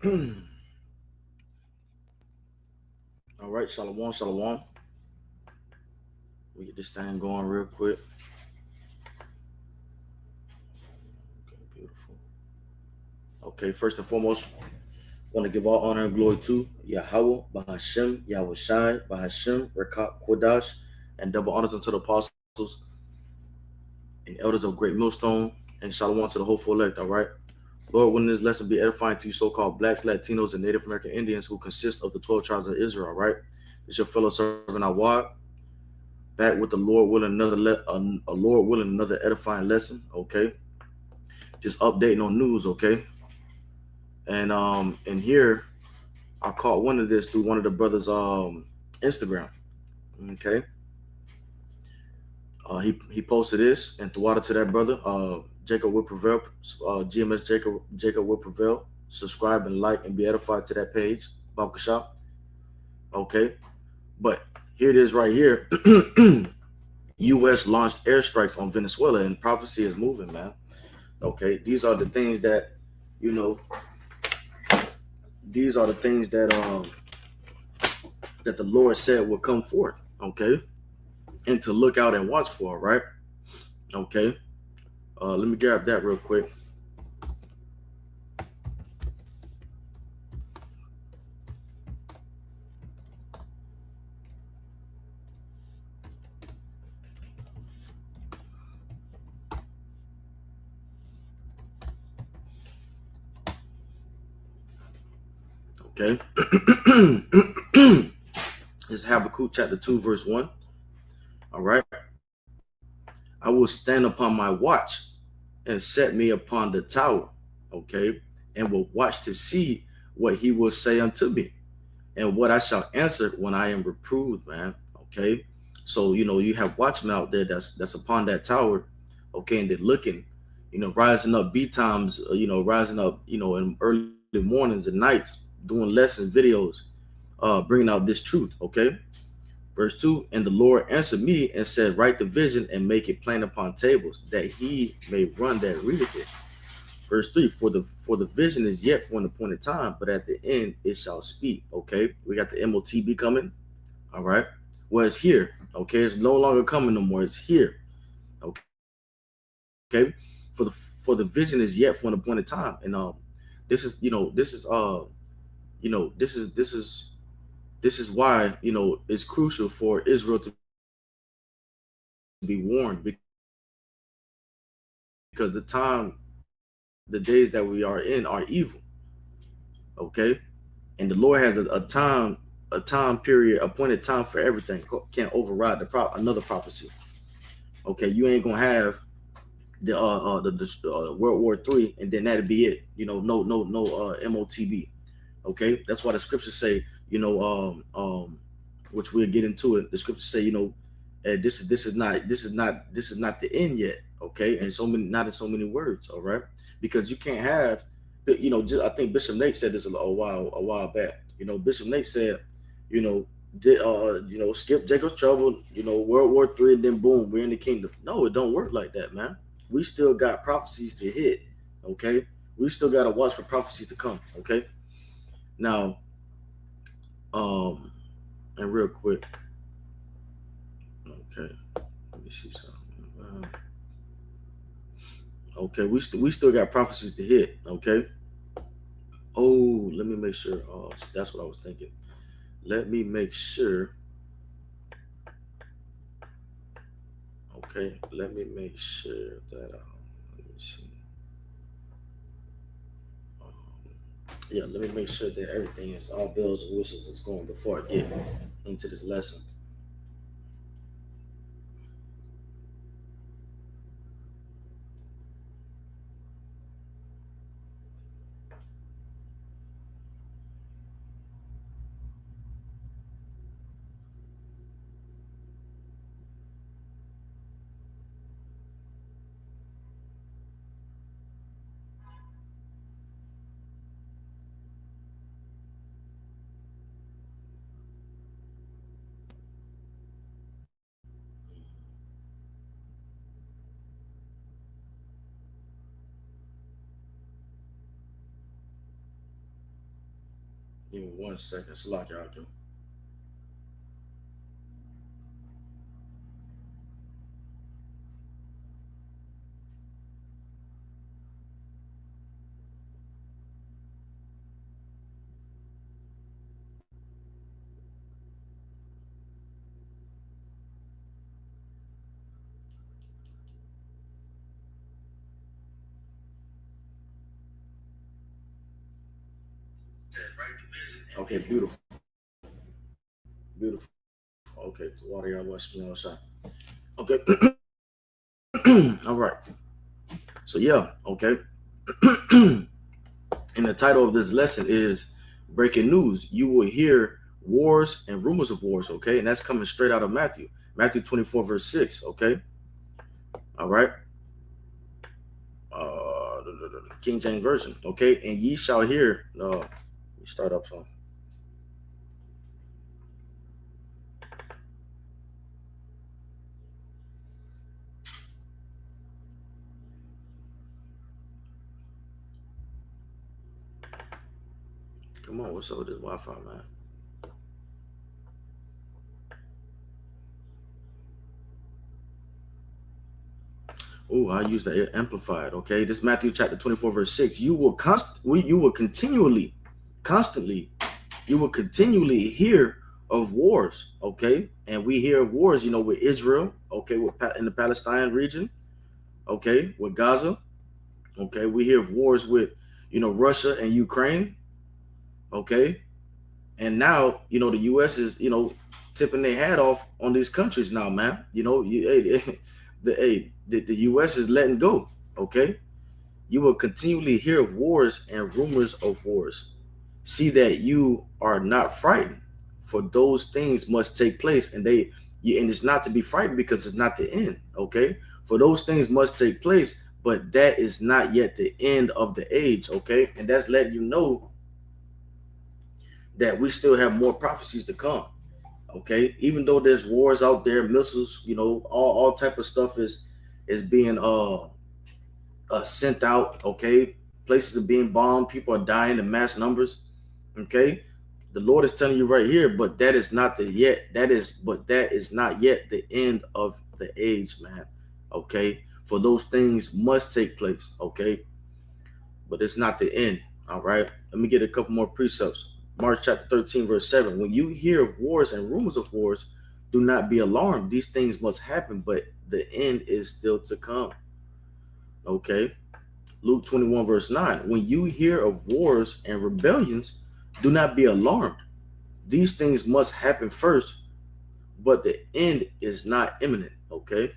All right, shalom, shalom. We get this thing going real quick. Okay, beautiful. Okay, first and foremost, want to give all honor and glory to Yahawah, Bahashem, Yahawashi, Bahashem, Rekat, Kodash, and double honors unto the apostles and elders of Great Millstone, and shalom to the hopeful elect. All right, Lord, when this lesson be edifying to you, so-called blacks, Latinos, and Native American Indians who consist of the 12 tribes of Israel. All right, it's your fellow servant Yahawah, back with the Lord willing a Lord willing another edifying lesson. Okay, just updating on news. Okay, and here I caught one of this through one of the brothers' Instagram. Okay, he posted this and threw it to that brother, Jacob will prevail, GMS Jacob will prevail. Subscribe and like and be edified to that page, Baba Shop. Okay, but here it is right here. U.S. launched airstrikes on Venezuela, and prophecy is moving, man. Okay, these are the things that you know. These are the things that the Lord said would come forth. Okay, and to look out and watch for. Right. Okay. Let me grab that real quick. Okay. It's Habakkuk chapter 2, verse 1. All right. I will stand upon my watch and set me upon the tower. Okay. And will watch to see what he will say unto me and what I shall answer when I am reproved, man. Okay. So, you have watchmen out there that's upon that tower. Okay. And they're looking, rising up B times, rising up, in early mornings and nights, doing lessons, videos, bringing out this truth. Okay. Verse 2, and the Lord answered me and said, write the vision and make it plain upon tables, that he may run that readeth it. Verse 3, for the vision is yet for an appointed time, but at the end it shall speak. Okay, we got the MOTB coming. All right. Well, it's here. Okay, it's no longer coming no more. It's here. Okay. Okay. For the vision is yet for an appointed time. And this is, this is why, it's crucial for Israel to be warned, because the days that we are in are evil. Okay, and the Lord has a time period, appointed time for everything. Can't override another prophecy. Okay, you ain't gonna have the World War III, and then that'll be it. No MOTB. Okay, that's why the scriptures say, which we'll get into it. The scriptures say, this is not the end yet. Okay, and not in so many words. All right, because you can't have, I think Bishop Nate said this a while back. Bishop Nate said, you know, skip Jacob's trouble, World War III, and then boom, we're in the kingdom. No, it don't work like that, man. We still got prophecies to hit. Okay, we still got to watch for prophecies to come. Okay, now, and real quick, okay, let me see something. Okay, we still got prophecies to hit. Okay. Oh, let me make sure. Oh, that's what I was thinking. Let me make sure. Okay, let me make sure that. Let me see. Um, yeah, let me make sure that everything is all bells and whistles is going before I get into this lesson. Give me 1 second. Slack y'all. Okay, beautiful. Beautiful. Okay, the water y'all watch me outside. Okay. All right. So yeah, okay. And the title of this lesson is Breaking News. You will hear wars and rumors of wars, okay? And that's coming straight out of Matthew. Matthew 24, verse 6, okay? All right. King James Version, okay? And ye shall hear, let me start up some. Come on, what's up with this Wi-Fi, man? Oh, I use the amplified. Okay, this is Matthew chapter 24, verse 6. You will constantly, you will continually hear of wars. Okay, and we hear of wars, with Israel. Okay, in the Palestine region. Okay, with Gaza. Okay, we hear of wars with, Russia and Ukraine. Okay, and now, the U.S. is, tipping their hat off on these countries now, man. The U.S. is letting go. Okay, you will continually hear of wars and rumors of wars. See that you are not frightened, for those things must take place, and it's not to be frightened because it's not the end. Okay, for those things must take place, but that is not yet the end of the age. Okay, and that's letting you know that we still have more prophecies to come. Okay, even though there's wars out there, missiles, all type of stuff is being sent out. Okay, places are being bombed, people are dying in mass numbers. Okay, the Lord is telling you right here, but that is not the yet. That is not yet the end of the age, man. Okay, for those things must take place. Okay, but it's not the end. All right, let me get a couple more precepts. Mark chapter 13, verse 7. When you hear of wars and rumors of wars, do not be alarmed. These things must happen, but the end is still to come. Okay. Luke 21, verse 9. When you hear of wars and rebellions, do not be alarmed. These things must happen first, but the end is not imminent. Okay.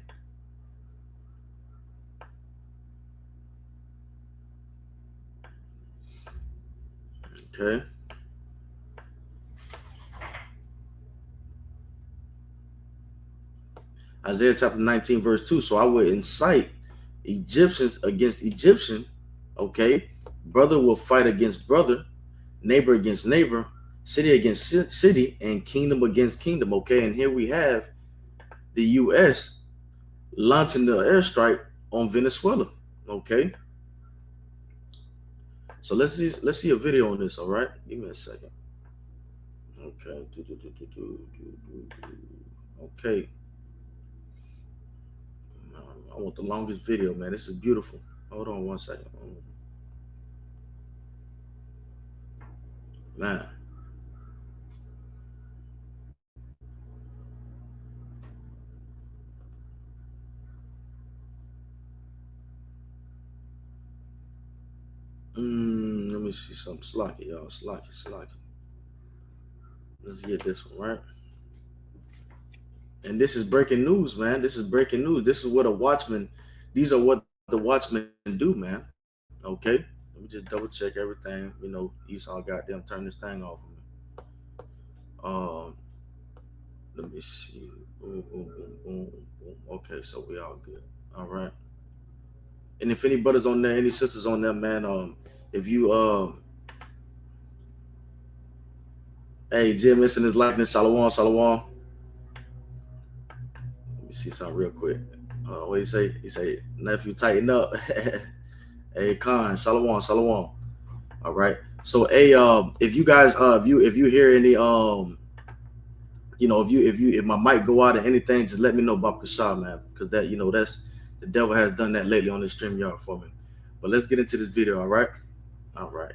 Okay. Isaiah chapter 19, verse 2. So I will incite Egyptians against Egyptian. Okay. Brother will fight against brother, neighbor against neighbor, city against city, and kingdom against kingdom. Okay. And here we have the U.S. launching the airstrike on Venezuela. Okay. So let's see a video on this. All right. Give me a second. Okay. Okay. I want the longest video, man. This is beautiful. Hold on 1 second. Man. Let me see something. Slack it, y'all. Slack it. Let's get this one, right? And this is breaking news, man. This is breaking news. This is what these are what the watchmen do, man. Okay? Let me just double check everything. Esau goddamn turn this thing off of me. Let me see. Boom, boom, boom, boom, boom. Okay, so we all good. All right. And if any brothers on there, any sisters on there, man, if you hey, Jim missing his likeness, Shalom, Shalom. Let me see something real quick. What he say? He say, nephew, tighten up. Hey, Khan, Shalom, Shalom. All right. So, if you guys, if you hear any, if my mic go out or anything, just let me know, Bob Kashah, man, because that, that's the devil has done that lately on the StreamYard for me. But let's get into this video, all right? All right.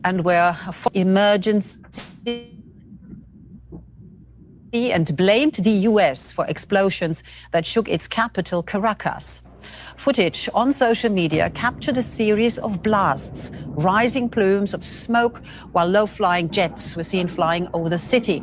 And where emergency and blamed the US for explosions that shook its capital, Caracas. Footage on social media captured a series of blasts, rising plumes of smoke, while low-flying jets were seen flying over the city.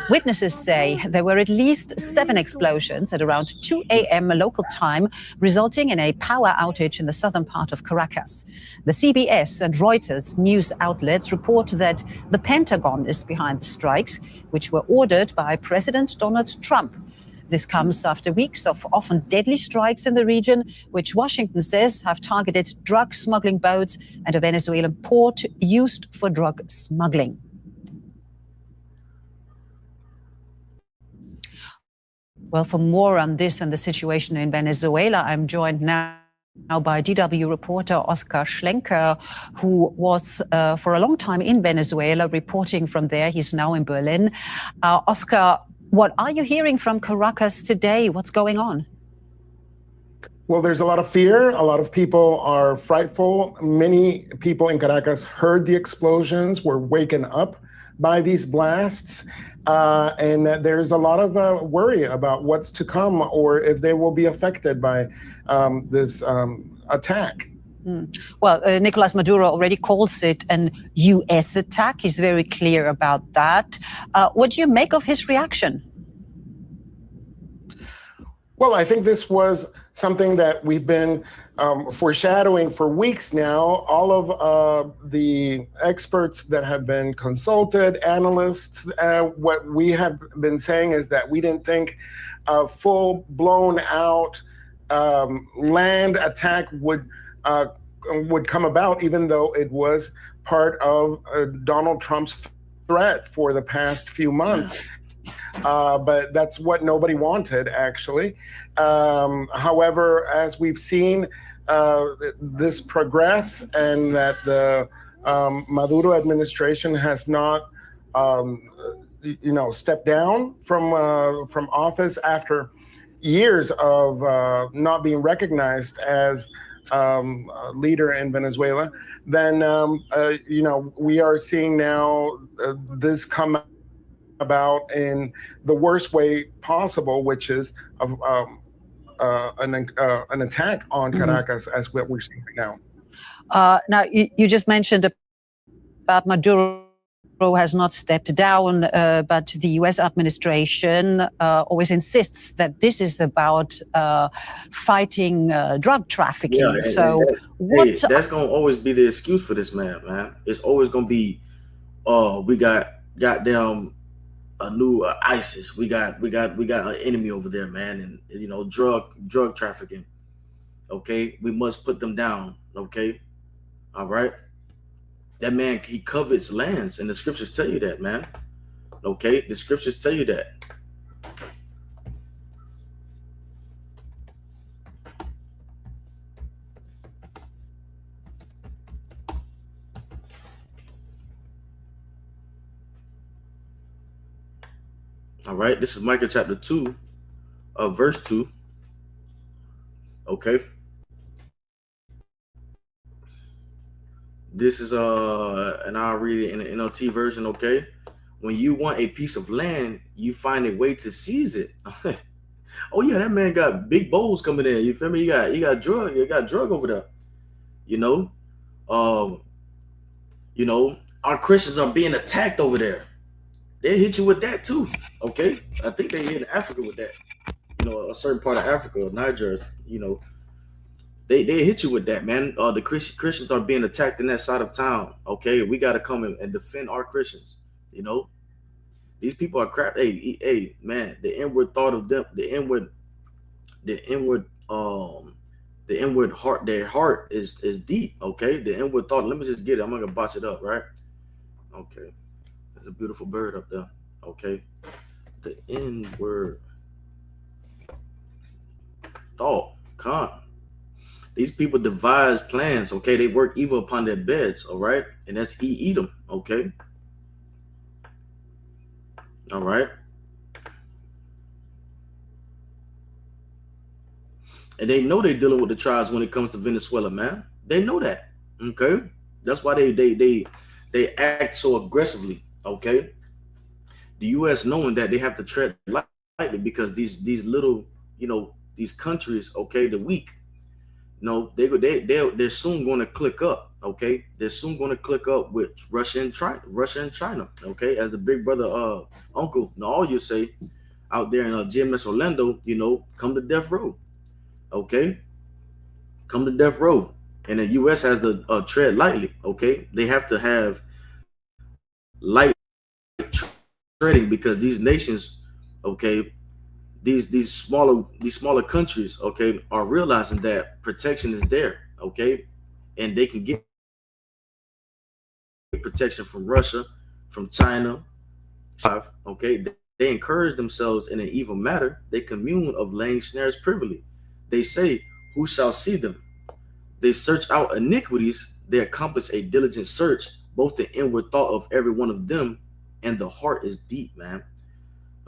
Witnesses say there were at least 7 explosions at around 2 a.m. local time, resulting in a power outage in the southern part of Caracas. The CBS and Reuters news outlets report that the Pentagon is behind the strikes, which were ordered by President Donald Trump. This comes after weeks of often deadly strikes in the region, which Washington says have targeted drug smuggling boats and a Venezuelan port used for drug smuggling. Well, for more on this and the situation in Venezuela, I'm joined now by DW reporter Oscar Schlenker, who was for a long time in Venezuela, reporting from there. He's now in Berlin. Oscar, what are you hearing from Caracas today? What's going on? Well, there's a lot of fear. A lot of people are frightful. Many people in Caracas heard the explosions, were waken up by these blasts. And there's a lot of worry about what's to come or if they will be affected by this attack. Well, Nicolas Maduro already calls it an U.S. attack. He's very clear about that. What do you make of his reaction? Well, I think this was something that we've been foreshadowing for weeks now. All of the experts that have been consulted, analysts, what we have been saying is that we didn't think a full blown out land attack would come about, even though it was part of Donald Trump's threat for the past few months. But that's what nobody wanted, actually. However, as we've seen this progress and that the Maduro administration has not, stepped down from office after years of not being recognized as leader in Venezuela, then we are seeing now this come about in the worst way possible, which is an attack on Caracas, as what we're seeing right now. Now, you just mentioned about Maduro has not stepped down, but the U.S. administration always insists that this is about fighting drug trafficking. Yeah, that's going to always be the excuse for this man. It's always going to be, we got goddamn a new ISIS. We got an enemy over there, man, and drug trafficking. Okay, we must put them down. Okay, all right. That man, he covets lands, and the scriptures tell you that, man. Okay, the scriptures tell you that. All right, this is Micah chapter 2, verse 2. Okay. This is and I'll read it in the NLT version. Okay, when you want a piece of land, you find a way to seize it. Oh yeah, that man got big bowls coming in. You feel me? You got drug over there. Our Christians are being attacked over there. They hit you with that too. Okay, I think they hit Africa with that. A certain part of Africa, Niger. They hit you with that, man. The Christians are being attacked in that side of town. Okay, we got to come in and defend our Christians. These people are crap. Hey, man. The inward thought of them, the inward heart. Their heart is deep. Okay, the inward thought. Let me just get it. I'm not gonna botch it up, right? Okay, there's a beautiful bird up there. Okay, the inward thought. These people devise plans, okay? They work evil upon their beds, all right? And that's eat them, okay? All right. And they know they're dealing with the tribes when it comes to Venezuela, man. They know that, okay? That's why they act so aggressively, okay? The U.S. knowing that they have to tread lightly because these little, these countries, okay, the weak, they're soon going to click up, okay? They're soon going to click up with Russia and China, okay? As the big brother, uncle, all you say out there in GMS Orlando, come to death row, okay? Come to death row, and the U.S. has to tread lightly, okay? They have to have light treading because these nations, okay, these smaller countries, okay, are realizing that protection is there, okay, and they can get protection from Russia, from China, okay. They encourage themselves in an evil matter. They commune of laying snares privily. They say, "Who shall see them?" They search out iniquities. They accomplish a diligent search, both the inward thought of every one of them, and the heart is deep, man.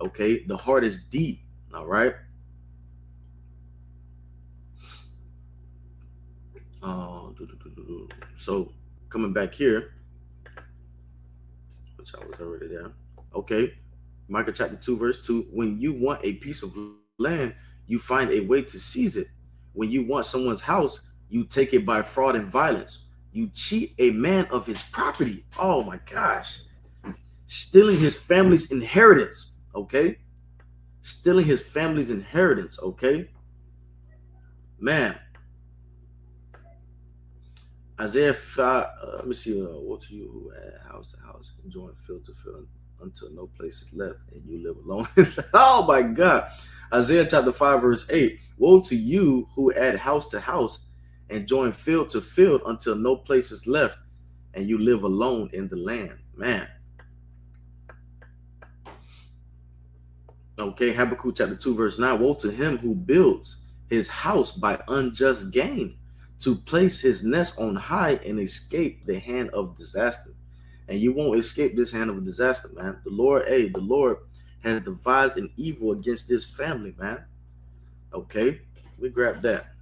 Okay, the heart is deep. All right. So coming back here, which I was already there. Okay, Micah chapter 2, verse 2. When you want a piece of land, you find a way to seize it. When you want someone's house, you take it by fraud and violence. You cheat a man of his property. Oh my gosh. Stealing his family's inheritance. Okay. Stealing his family's inheritance. Okay. Man. Isaiah 5, let me see, woe to you who add house to house, enjoying field to field until no place is left and you live alone. Oh my God. Isaiah chapter 5, verse 8. Woe to you who add house to house and join field to field until no place is left and you live alone in the land. Man. Okay, Habakkuk chapter 2, verse 9. Woe to him who builds his house by unjust gain, to place his nest on high and escape the hand of disaster. And you won't escape this hand of disaster, man. The Lord has devised an evil against this family, man. Okay, we grab that.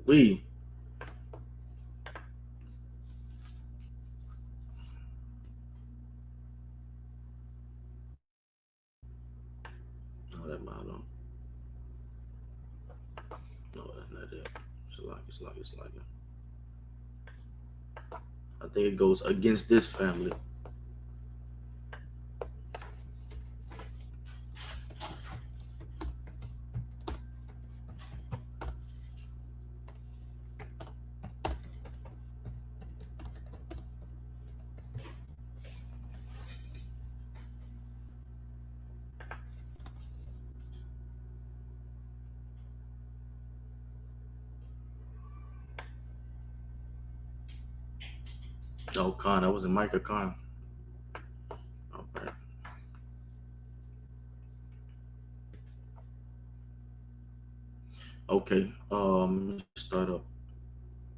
We that might know. No, that's not it. It's like it. I think it goes against this family. Oh, Khan, that wasn't Micah Khan. Okay. Okay. Start up.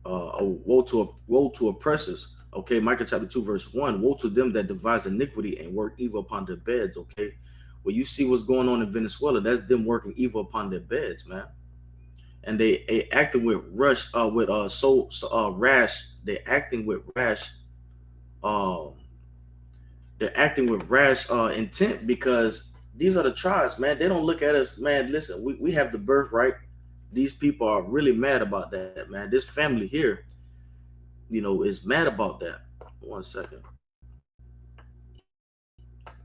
Woe to oppressors. Okay, Micah chapter 2, verse 1. Woe to them that devise iniquity and work evil upon their beds. Okay. Well, you see what's going on in Venezuela. That's them working evil upon their beds, man. And they acting with rash. They're acting with rash. Um, they're acting with rash intent because these are the tribes, man. They don't look at us, man. Listen, we have the birthright. These people are really mad about that, man. This family here, is mad about that. 1 second.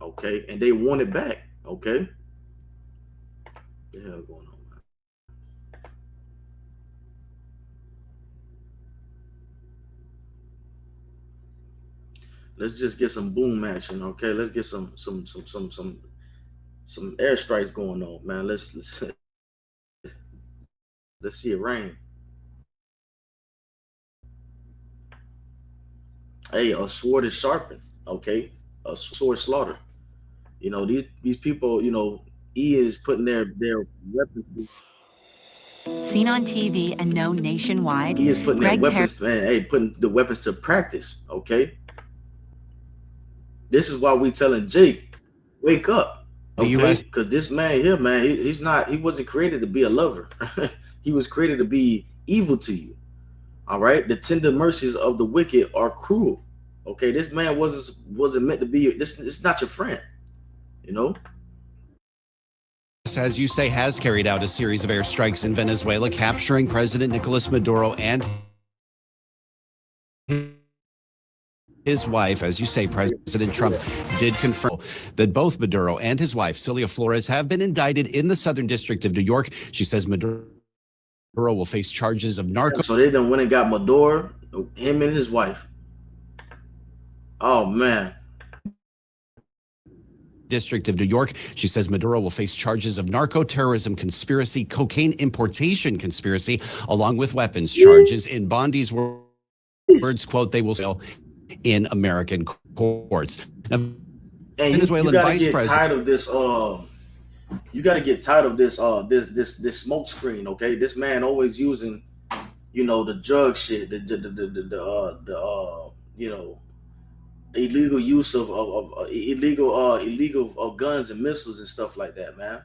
Okay, and they want it back. Okay, what the hell going on, man? Let's just get some boom action. Okay, let's get some airstrikes going on, man. Let's see it rain. Hey, a sword is sharpened. Okay, a sword slaughter. You know, these people. You know, he is putting their weapons. Seen on TV and known nationwide, He is putting their Greg Perry. weapons, man. Hey, putting the weapons to practice. Okay, this is why we telling Jake, wake up. The Okay, U.S. because this man here, man, he's not. He wasn't created to be a lover. He was created to be evil to you. All right, the tender mercies of the wicked are cruel. Okay, this man wasn't meant to be. This it's not your friend. You know. as you say, has carried out a series of airstrikes in Venezuela, capturing President Nicolas Maduro and his wife. As you say, President Trump did confirm that both Maduro and his wife, Celia Flores, have been indicted in the Southern District of New York. She says Maduro will face charges of narco. So they done went and got Maduro, him and his wife. Oh man. District of New York. She says Maduro will face charges of narco-terrorism conspiracy, cocaine importation conspiracy, along with weapons charges. In Bondi's words, quote, they will sell in American courts. Now, And Venezuelan you gotta Vice get President. tired of this. You gotta get tired of this. This smoke screen. Okay, this man always using, you know, the drug shit, you know, illegal use of illegal guns and missiles and stuff like that, man.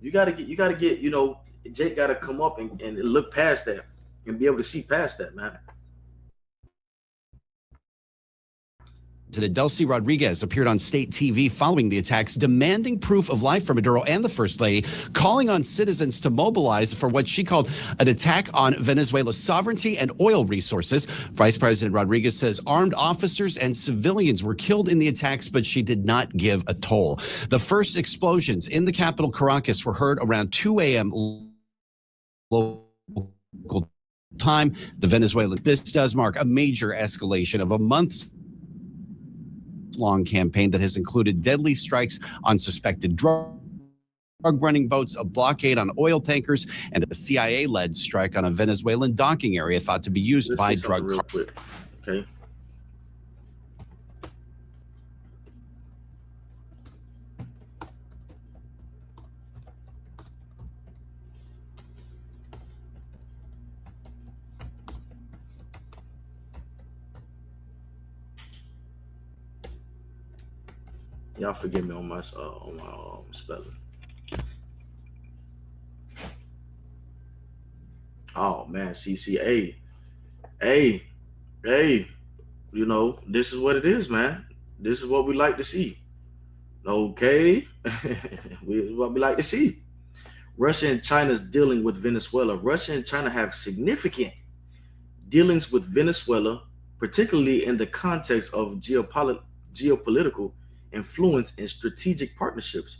You gotta get, you know, Jake gotta come up and look past that and be able to see past that, man. President Delcy Rodriguez appeared on state TV following the attacks, demanding proof of life for Maduro and the First Lady, calling on citizens to mobilize for what she called an attack on Venezuela's sovereignty and oil resources. Vice President Rodriguez says armed officers and civilians were killed in the attacks, but she did not give a toll. The first explosions in the capital, Caracas, were heard around 2 a.m. local time. The Venezuelan. This does mark a major escalation of a month's long campaign that has included deadly strikes on suspected drug running boats, a blockade on oil tankers, and a CIA-led strike on a Venezuelan docking area thought to be used by drug real quick. Okay. Y'all forgive me on my spelling. Oh man, CCA. Hey, you know, this is what it is, man. This is what we like to see. Okay. What we like to see. Russia and China's dealing with Venezuela. Russia and China have significant dealings with Venezuela, particularly in the context of geopolitical influence and strategic partnerships.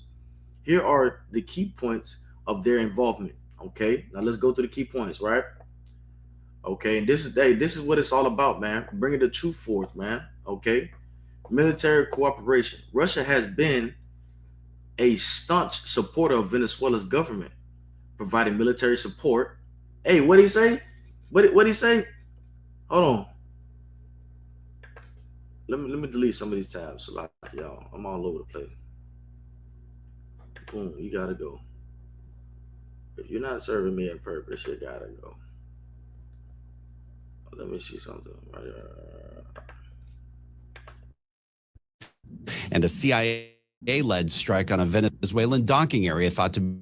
Here are the key points of their involvement. Okay, now let's go to the key points, right? Okay, and this is what it's all about, man. Bringing the truth forth, man. Okay, military cooperation. Russia has been a staunch supporter of Venezuela's government, providing military support. Hey, what did he say? What did he say? Hold on. Let me delete some of these tabs. So like, y'all, I'm all over the place. Boom, you gotta go. If you're not serving me a purpose, you gotta go. Let me see something. And a CIA-led strike on a Venezuelan docking area thought to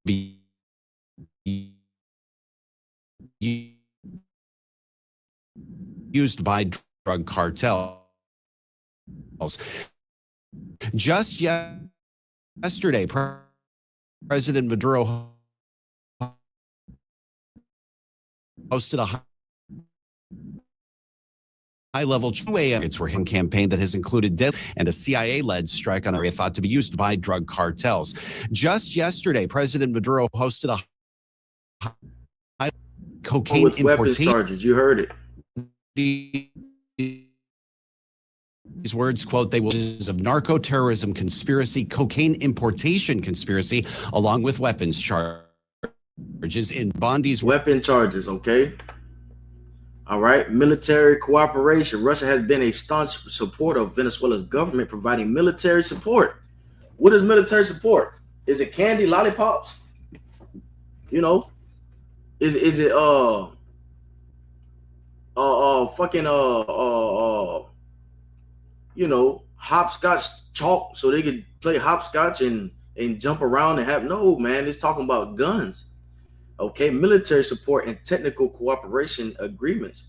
be used by drug cartels. Just yesterday, President Maduro hosted a high-level 2 a.m. It's for him campaign that has included death and a CIA-led strike on an area thought to be used by drug cartels. Just yesterday, President Maduro hosted a high cocaine with weapons importation charges. You heard it. These words, quote, they will of narco-terrorism conspiracy, cocaine importation conspiracy, along with weapons charges in Bondi's weapon charges, okay? All right, military cooperation. Russia has been a staunch supporter of Venezuela's government, providing military support. What is military support? Is it candy, lollipops? You know, is it fucking you know, hopscotch chalk so they could play hopscotch and jump around and have no, man, it's talking about guns. Okay, military support and technical cooperation agreements.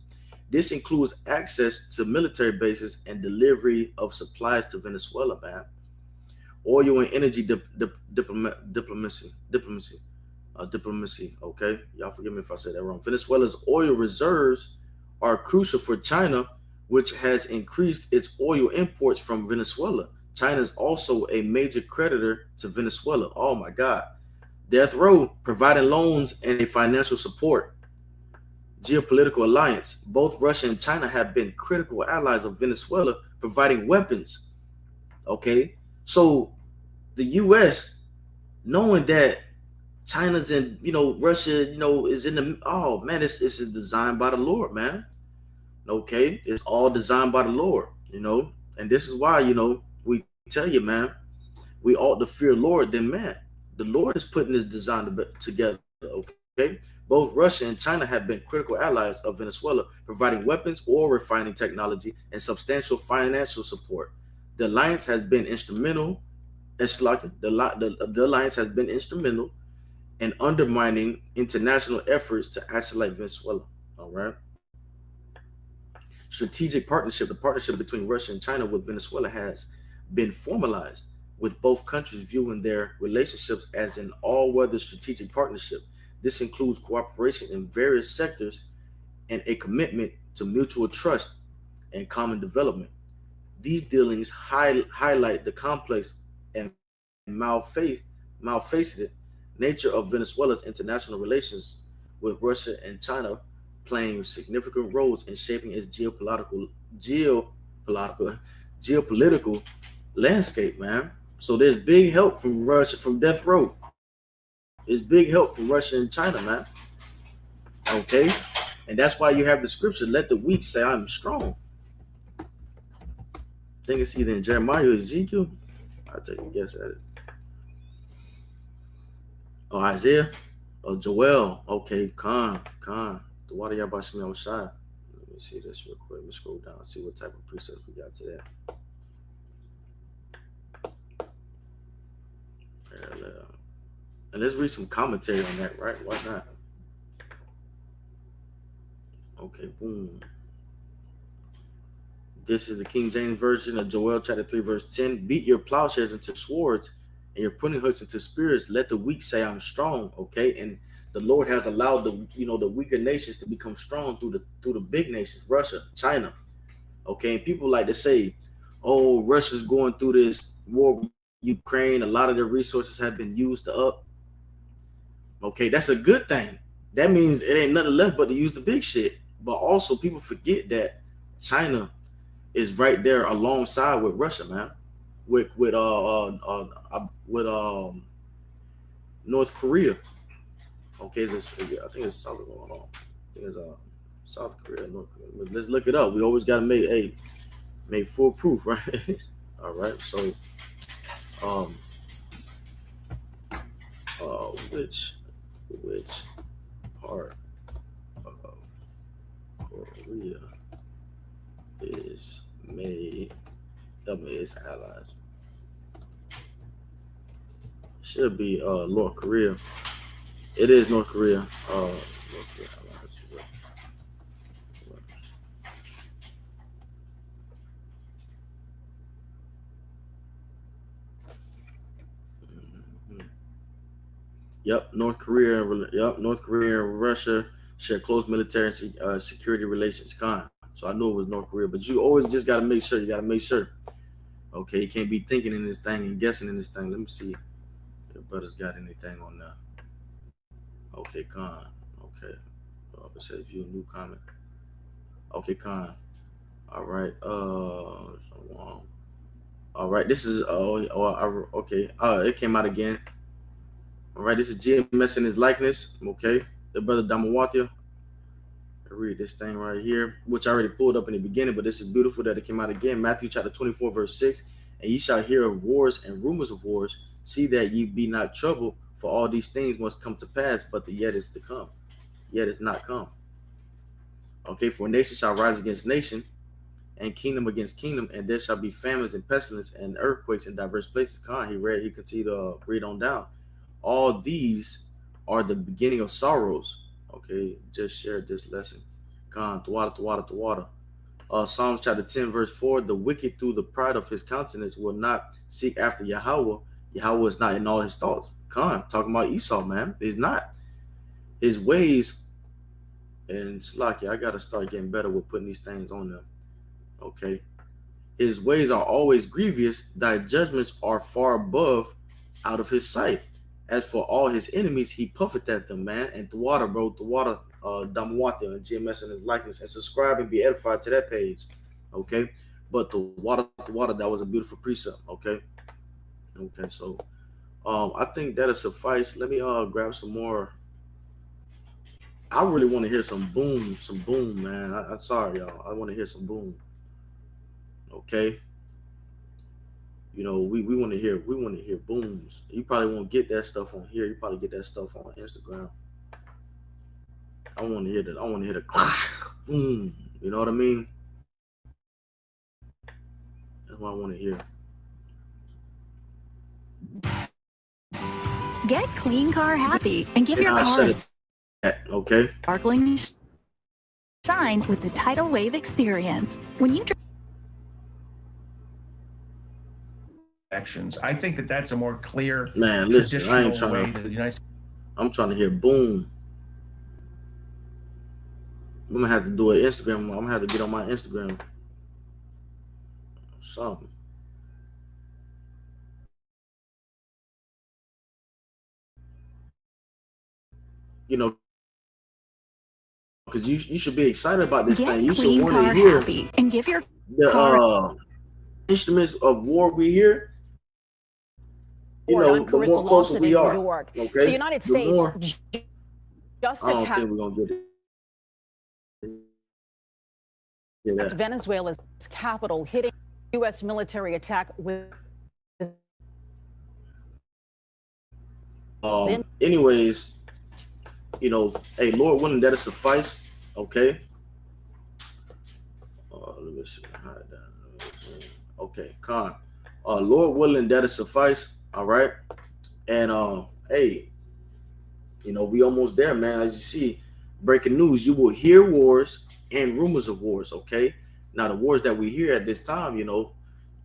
This includes access to military bases and delivery of supplies to Venezuela, man. Oil and energy diplomacy. Okay, y'all forgive me if I said that wrong. Venezuela's oil reserves are crucial for China, which has increased its oil imports from Venezuela. China is also a major creditor to Venezuela. Oh my God. Death row, providing loans and a financial support. Geopolitical alliance. Both Russia and China have been critical allies of Venezuela, providing weapons. Okay, so the U.S., knowing that China's in, Russia, is in the, oh man, it's designed by the Lord, man. Okay, it's all designed by the Lord, and this is why, we tell you, man, we ought to fear Lord than man. The Lord is putting this design together, okay? Both Russia and China have been critical allies of Venezuela, providing weapons, oil refining technology, and substantial financial support. The alliance has been instrumental. The alliance has been instrumental in undermining international efforts to isolate Venezuela. All right. Strategic partnership. The partnership between Russia and China with Venezuela has been formalized, with both countries viewing their relationships as an all-weather strategic partnership. This includes cooperation in various sectors and a commitment to mutual trust and common development. These dealings highlight the complex and malfaceted nature of Venezuela's international relations, with Russia and China playing significant roles in shaping its geopolitical landscape, man. So there's big help from Russia, from death row. There's big help from Russia and China, man. Okay, and that's why you have the scripture: "Let the weak say, I'm strong." I think it's either in Jeremiah or Ezekiel. I'll take a guess at it. Or Isaiah or Joel. Okay, Khan. The water Yahawashi outside. Let me see this real quick. Let me scroll down and see what type of precepts we got to that. And let's read some commentary on that, right? Why not? Okay, boom. This is the King James Version of Joel chapter 3, verse 10. Beat your plowshares into swords and your pruning hooks into spears. Let the weak say, I'm strong. Okay, and the Lord has allowed the weaker nations to become strong through the big nations, Russia, China. Okay, and people like to say, oh, Russia's going through this war with Ukraine. A lot of their resources have been used up. Okay, that's a good thing. That means it ain't nothing left but to use the big shit. But also, people forget that China is right there alongside with Russia, man. With North Korea. Okay, I think it's South. Hold on. I think it's South Korea, North Korea. Let's look it up. We always got to make full proof, right? All right. So, which part of Korea is made up of its allies? Should be North Korea. It is North Korea. North Korea allies. Yep, North Korea and Russia share close military and security relations. So I knew it was North Korea, but you always just got to make sure. You got to make sure. Okay, you can't be thinking in this thing and guessing in this thing. Let me see if brothers got anything on that. Okay, Khan. Okay. It says view new comment. Okay, Khan. All right. All right. This is okay. It came out again. All right. This is GMS in his likeness. Okay. The brother Damawatya. read this thing right here, which I already pulled up in the beginning, but this is beautiful that it came out again. Matthew chapter 24, verse 6. And ye shall hear of wars and rumors of wars. See that ye be not troubled, for all these things must come to pass, but the yet is to come. Yet is not come. Okay, for nation shall rise against nation, and kingdom against kingdom, and there shall be famines and pestilence and earthquakes in diverse places. He continued to read on down. All these are the beginning of sorrows. Okay, just shared this lesson. Water. Psalms chapter 10, verse 4. The wicked through the pride of his countenance will not seek after Yahawah. Yahawah is not in all his thoughts. Talking about Esau, man. He's not. His ways, and Slacky, I gotta start getting better with putting these things on them. Okay. His ways are always grievous. Thy judgments are far above out of his sight. As for all his enemies, he puffeth at them, man. And the water, bro, Damwata and GMS in his likeness, and subscribe and be edified to that page. Okay. But the water, that was a beautiful precept. Okay. Okay. So I think that'll suffice. Let me grab some more. I really want to hear some boom, man. I'm sorry, y'all. I want to hear some boom. Okay. You know, we want to hear booms. You probably won't get that stuff on here. You probably get that stuff on Instagram. I want to hear that. I want to hear the boom. You know what I mean? That's what I want to hear. Get clean car happy and give your car okay. sparkling shine with the Tidal Wave experience. When you actions, I think that that's a more clear, man. Listen, I ain't trying to. I'm trying to hear boom. I'm gonna have to do an Instagram. I'm gonna have to get on my Instagram. Something. You know, because you should be excited about this thing. You should want to hear and give your the instruments of war we hear. You know, the more closer we are. Okay, the United States just I don't attacked think we're gonna get it. Venezuela's capital, hitting U.S. military attack with. Anyways, you know, hey, Lord willing, that'll suffice. Okay. Let me see. Okay, Lord willing, that'll suffice. All right. And hey, you know, we almost there, man. As you see, breaking news, you will hear wars and rumors of wars. Okay. Now the wars that we hear at this time, you know,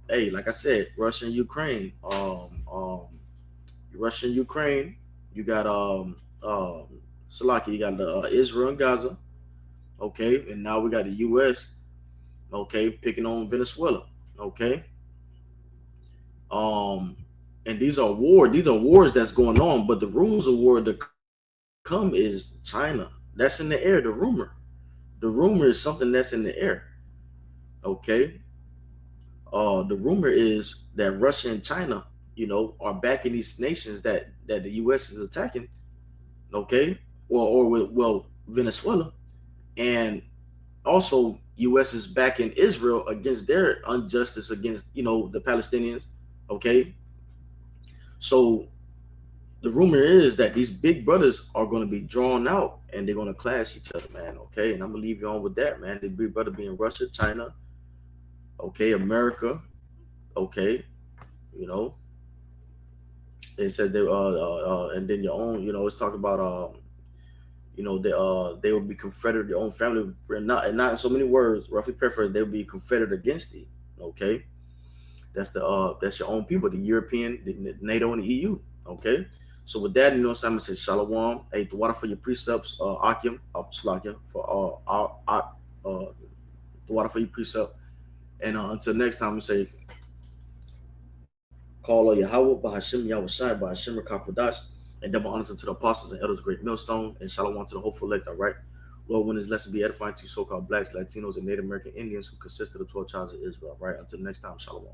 hey, like I said, Russia and Ukraine, Russia and Ukraine, you got Salaki, you got the Israel and Gaza, okay, and now we got the U.S., okay, picking on Venezuela, okay, and these are wars that's going on, but the rumors of war to come is China. That's in the air. The rumor is something that's in the air, okay. The rumor is that Russia and China, you know, are backing these nations that the U.S. is attacking, okay, well, Venezuela, and also U.S. is backing Israel against their injustice against, you know, the Palestinians, okay. So the rumor is that these big brothers are going to be drawn out and they're going to clash each other, man, okay. And I'm gonna leave you on with that, man. The big brother being Russia, China, okay, America, okay, you know. They said they and then your own, you know, it's talking about you know, they will be confederate, your own family, not in so many words, roughly paraphrased, they'll be confederate against it. Okay. That's your own people, the European, the NATO, and the EU. Okay. So with that, you know, Simon said Shalom. Hey, the water for your precepts, Akim, Slakia, for the water for your precept. And until next time, we say call Yahawah, Bahashim, Yahawashi, Bahashim, Rakakodash, and double honors unto the apostles and elders, great millstone, and shalom to the hopeful elect. All right. Lord, when this lesson be edifying to you, so-called blacks, Latinos, and Native American Indians who consist of the 12 tribes of Israel. All right. Until next time, shalom.